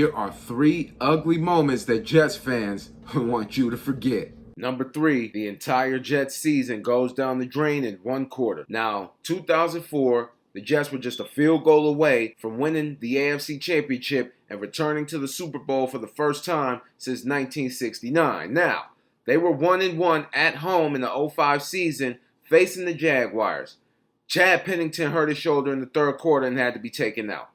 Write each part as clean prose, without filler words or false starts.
Here are 3 ugly moments that Jets fans want you to forget. Number 3, the entire Jets season goes down the drain in one quarter. Now, 2004, the Jets were just a field goal away from winning the AFC Championship and returning to the Super Bowl for the first time since 1969. Now, they were 1-1 at home in the 05 season facing the Jaguars. Chad Pennington hurt his shoulder in the third quarter and had to be taken out.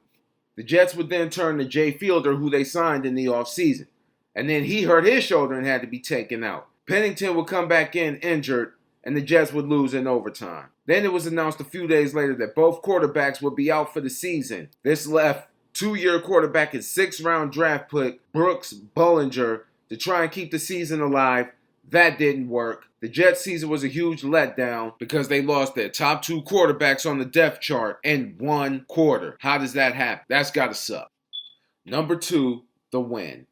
The Jets would then turn to Jay Fielder, who they signed in the offseason. And then he hurt his shoulder and had to be taken out. Pennington would come back in injured, and the Jets would lose in overtime. Then it was announced a few days later that both quarterbacks would be out for the season. This left 2-year quarterback and 6th-round draft pick Brooks Bollinger to try and keep the season alive. That didn't work. The Jets season was a huge letdown because they lost their top 2 quarterbacks on the depth chart in one quarter. How does that happen? That's got to suck. Number 2, the win.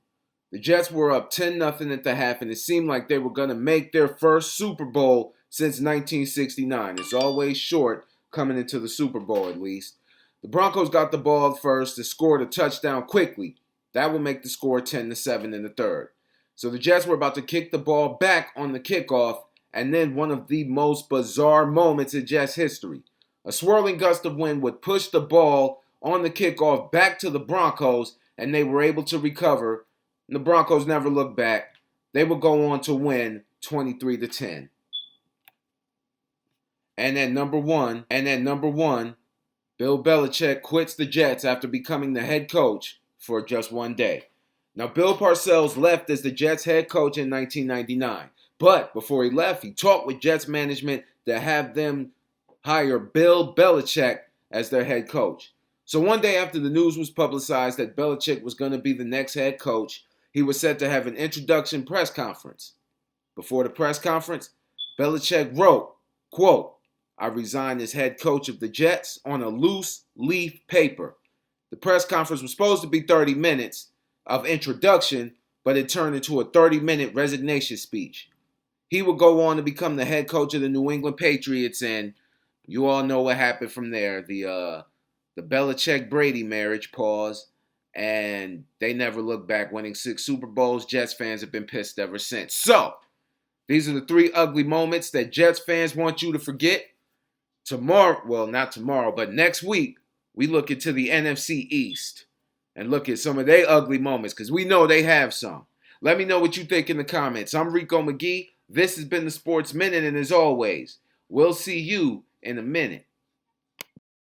The Jets were up 10-0 at the half, and it seemed like they were going to make their first Super Bowl since 1969. It's always short coming into the Super Bowl, at least. The Broncos got the ball first and scored a touchdown quickly. That will make the score 10-7 in the third. So the Jets were about to kick the ball back on the kickoff, and then one of the most bizarre moments in Jets history. A swirling gust of wind would push the ball on the kickoff back to the Broncos, and they were able to recover. And the Broncos never looked back. They would go on to win 23-10. And at number one, Bill Belichick quits the Jets after becoming the head coach for just one day. Now, Bill Parcells left as the Jets head coach in 1999. But before he left, he talked with Jets management to have them hire Bill Belichick as their head coach. So one day after the news was publicized that Belichick was going to be the next head coach, he was set to have an introduction press conference. Before the press conference, Belichick wrote, quote, "I resign as head coach of the Jets" on a loose leaf paper. The press conference was supposed to be 30 minutes of introduction, but it turned into a 30-minute resignation speech. He would go on to become the head coach of the New England Patriots, and you all know what happened from there. The Belichick-Brady marriage, pause, and they never looked back, winning 6 Super Bowls. Jets fans have been pissed ever since. So, these are the 3 ugly moments that Jets fans want you to forget. Tomorrow, well, not tomorrow, but next week, we look into the NFC East and look at some of their ugly moments, because we know they have some. Let me know what you think in the comments. I'm Rico McGee. This has been the Sports Minute, and as always, we'll see you in a minute.